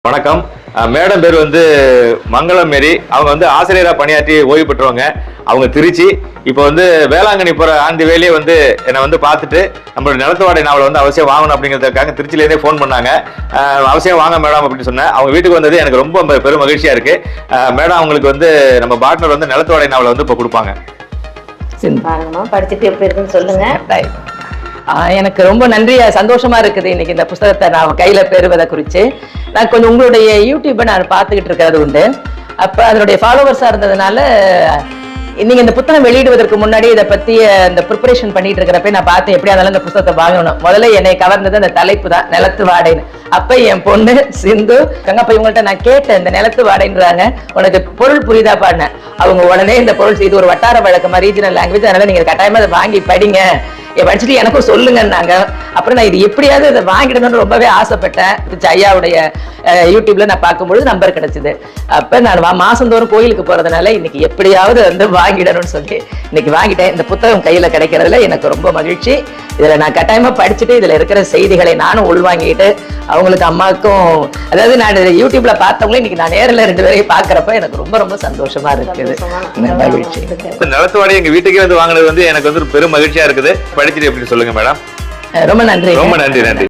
வணக்கம். மேடம் பேர் வந்து மங்களம் மேரி. அவங்க வந்து ஆசிரியராக பணியாற்றி ஓய்வு பெற்றவங்க. அவங்க திருச்சி. இப்போ வந்து வேளாங்கண்ணி போகிற ஆண்டி வேலையே வந்து என்னை வந்து பார்த்துட்டு நம்மளோட நிலத்து வாடகை நாவலை வந்து அவசியம் வாங்கணும் அப்படிங்கிறதுக்காக திருச்சியிலேருந்தே ஃபோன் பண்ணாங்க. அவசியம் வாங்க மேடம் அப்படின்னு சொன்னேன். அவங்க வீட்டுக்கு வந்தது எனக்கு ரொம்ப பெரும் மகிழ்ச்சியாக இருக்குது. மேடம் அவங்களுக்கு வந்து நம்ம பார்ட்னர் வந்து நிலத்து வாடகை நாவலை வந்து இப்போ கொடுப்பாங்க. படிச்சுட்டு எப்படி இருக்குன்னு சொல்லுங்க. எனக்கு ரொம்ப நன்றியா சந்தோஷமா இருக்குது இன்னைக்கு இந்த புத்தகத்தை நான் கையில பெறுவதை குறித்து. நான் கொஞ்சம் உங்களுடைய யூடியூப்பை நான் பார்த்துக்கிட்டு இருக்கிறது உண்டு. அப்போ அதனுடைய ஃபாலோவர்ஸாக இருந்ததுனால நீங்க இந்த புத்தகம் வெளியிடுவதற்கு முன்னாடி இதை பத்திய இந்த ப்ரிப்பரேஷன் பண்ணிட்டு இருக்கிறப்ப நான் பார்த்தேன் எப்படியா இருந்தாலும் இந்த புத்தகத்தை வாங்கணும். முதல்ல என்னை கவர்ந்தது அந்த தலைப்பு தான், நிலத்து வாடைன்னு. அப்ப என் பொண்ணு சிந்து கங்கப்ப இவங்கள்ட்ட நான் கேட்டேன், இந்த நிலத்து வாடைன்றாங்க, உனக்கு பொருள் புரியுதா பாடினேன். அவங்க உடனே இந்த பொருள் இது ஒரு வட்டார வழக்கமா ரீஜனல் லாங்குவேஜ், அதனால நீங்க கட்டாயமா அதை வாங்கி படிங்க, படிச்சுட்டு எனக்கும் சொல்லுங்கன்னாங்க. அப்புறம் நான் இது எப்படியாவது இதை வாங்கிடணும்னு ரொம்பவே ஆசைப்பட்டேன். ஐயாவுடைய யூடியூப்ல நான் பார்க்கும்பொழுது நம்பர் கிடைச்சது. அப்ப நான் மாசந்தோறும் கோயிலுக்கு போறதுனால இன்னைக்கு எப்படியாவது வந்து வாங்கிடணும்னு சொல்லி இன்னைக்கு வாங்கிட்டேன். இந்த புத்தகம் கையில கிடைக்கிறதுல எனக்கு ரொம்ப மகிழ்ச்சி. இதுல நான் கட்டாயமா படிச்சுட்டு இதுல இருக்கிற செய்திகளை நானும் உள்வாங்கிட்டு அவங்களுக்கு அம்மாவுக்கும், அதாவது நான் யூடியூப்ல பார்த்தவங்களும் இன்னைக்கு நான் நேரில் 2 பேரையும் பாக்குறப்ப எனக்கு ரொம்ப சந்தோஷமா இருக்குது. மகிழ்ச்சி. நிலத்து வாடகை எங்க வீட்டுக்கே வந்து வாங்கினது வந்து எனக்கு வந்து பெரும் மகிழ்ச்சியா இருக்குது. படிச்சுட்டு எப்படி சொல்லுங்க மேடம். ரொம்ப நன்றி. ரொம்ப நன்றி.